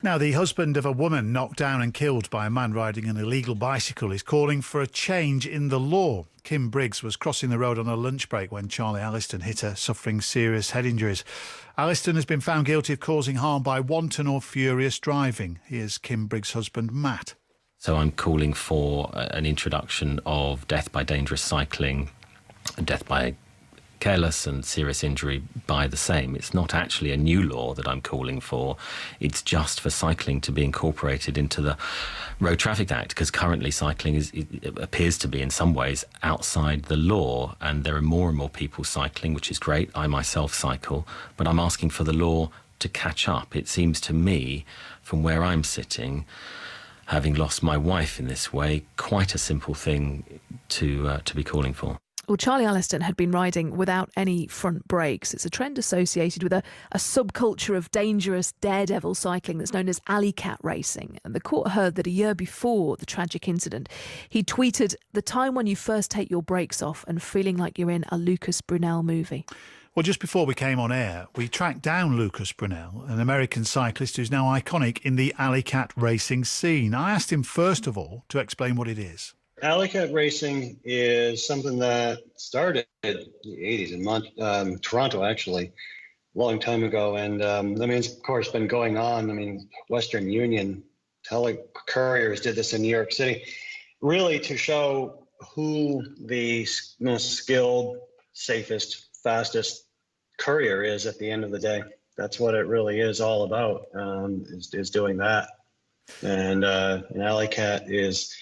Now, the husband of a woman knocked down and killed by a man riding an illegal bicycle is calling for a change in the law. Kim Briggs was crossing the road on a lunch break when Charlie Alliston hit her, suffering serious head injuries. Alliston has been found guilty of causing harm by wanton or furious driving. Here's Kim Briggs' husband, Matt. So I'm calling for an introduction of death by dangerous cycling, death by careless and serious injury by the same. It's not actually a new law that I'm calling for. It's just for cycling to be incorporated into the Road Traffic Act, because currently cycling it appears to be in some ways outside the law, and there are more and more people cycling, which is great. I myself cycle, but I'm asking for the law to catch up. It seems to me, from where I'm sitting, having lost my wife in this way, quite a simple thing to be calling for. Well, Charlie Alliston had been riding without any front brakes. It's a trend associated with a subculture of dangerous daredevil cycling that's known as alley cat racing. And the court heard that a year before the tragic incident, he tweeted, "The time when you first take your brakes off and feeling like you're in a Brunelle movie." Well, just before we came on air, we tracked down Brunelle, an American cyclist who's now iconic in the alley cat racing scene. I asked him, first of all, to explain what it is. Alley cat racing is something that started in the 80s in Toronto, actually, a long time ago. And it's, of course, been going on. Western Union couriers did this in New York City, really to show who the most skilled, safest, fastest courier is at the end of the day. That's what it really is all about, is doing that. And an alley cat is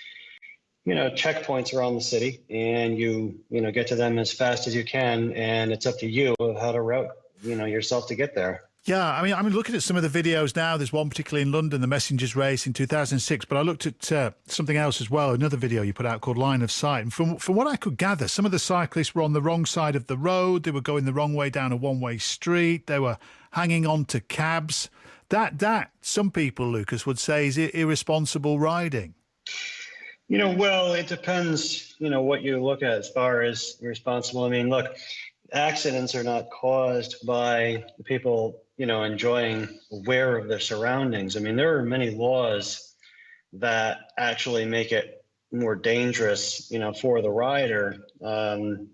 checkpoints around the city, and you get to them as fast as you can, and it's up to you how to route yourself to get there. Yeah, I'm looking at some of the videos now. There's one particularly in London, the Messengers race in 2006, but I looked at something else as well, another video you put out called Line of Sight. And from what I could gather, some of the cyclists were on the wrong side of the road. They were going the wrong way down a one-way street. They were hanging on to cabs. That some people, Lucas, would say is irresponsible riding. Well, it depends, what you look at as far as responsible. Look, accidents are not caused by the people, enjoying aware of their surroundings. There are many laws that actually make it more dangerous, for the rider,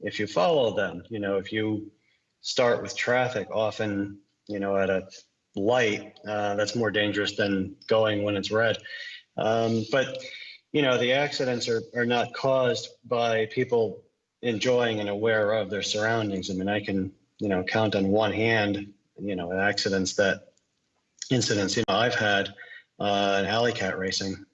if you follow them. If you start with traffic, often, at a light, that's more dangerous than going when it's red. But the accidents are not caused by people enjoying and aware of their surroundings. I can, count on one hand, incidents I've had in alley cat racing.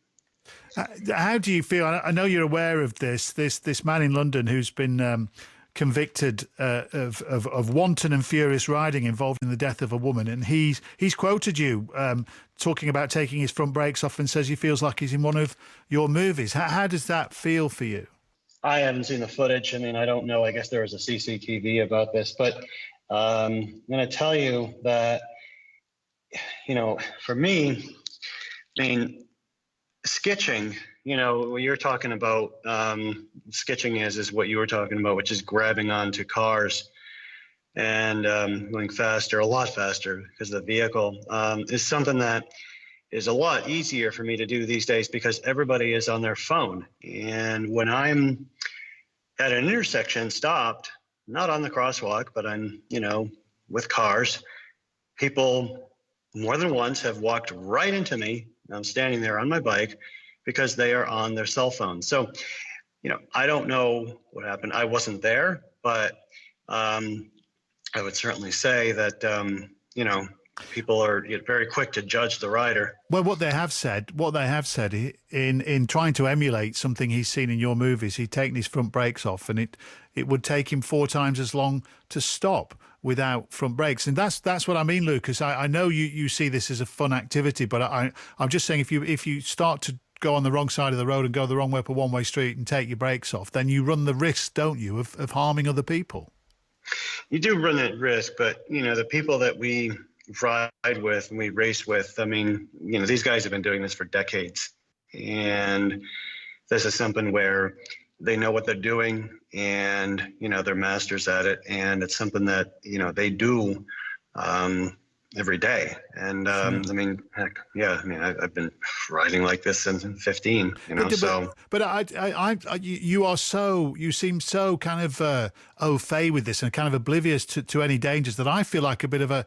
How do you feel? I know you're aware of this man in London who's been convicted of wanton and furious riding involved in the death of a woman, and he's quoted you talking about taking his front brakes off and says he feels like he's in one of your movies. How does that feel for you? I haven't seen the footage. I don't know. I guess there was a CCTV about this, but I'm going to tell you that, for me, sketching, what you're talking about, sketching is what you were talking about, which is grabbing onto cars and going faster, a lot faster because of the vehicle, is something that is a lot easier for me to do these days because everybody is on their phone. And when I'm at an intersection stopped, not on the crosswalk, but I'm, with cars, people more than once have walked right into me. I'm standing there on my bike because they are on their cell phone. So, I don't know what happened. I wasn't there, but I would certainly say that, people are very quick to judge the rider. Well, what they have said in trying to emulate something he's seen in your movies, he'd taken his front brakes off, and it would take him 4 times as long to stop without front brakes. And that's what I mean, Lucas. I know you see this as a fun activity, but I'm just saying if you start to go on the wrong side of the road and go the wrong way up a one-way street and take your brakes off, then you run the risk, don't you, of harming other people? You do run that risk, but, the people that we ride with and we race with, these guys have been doing this for decades. And this is something where they know what they're doing and, they're masters at it. And it's something that, they do, every day. And I mean, heck, yeah, I mean, I've been riding like this since I'm 15, you know, you seem so kind of au fait with this and kind of oblivious to any dangers that I feel like a bit of a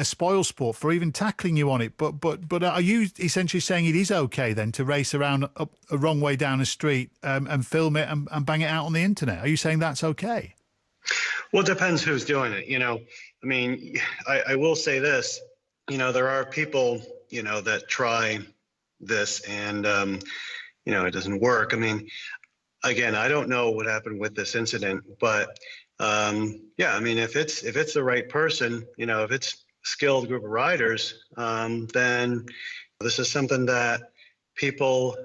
spoil sport for even tackling you on it. But are you essentially saying it is okay then to race around a wrong way down a street and film it and bang it out on the internet? Are you saying that's okay? Well, it depends who's doing it. You know, I mean, I will say this, you know, there are people, you know, that try this and, you know, it doesn't work. I mean, again, I don't know what happened with this incident, but yeah, I mean, if it's the right person, you know, if it's a skilled group of riders, then this is something that people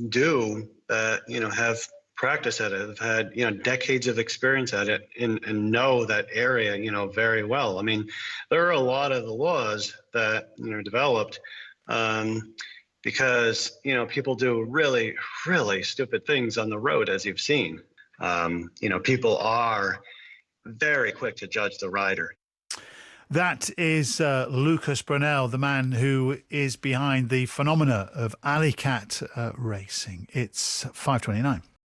do that, you know, have practice at it, have had, you know, decades of experience at it and know that area, you know, very well. I mean, there are a lot of the laws that, you know, developed because, you know, people do really, really stupid things on the road, as you've seen. You know, people are very quick to judge the rider. That is Lucas Brunelle, the man who is behind the phenomena of alley cat racing. It's 5:29.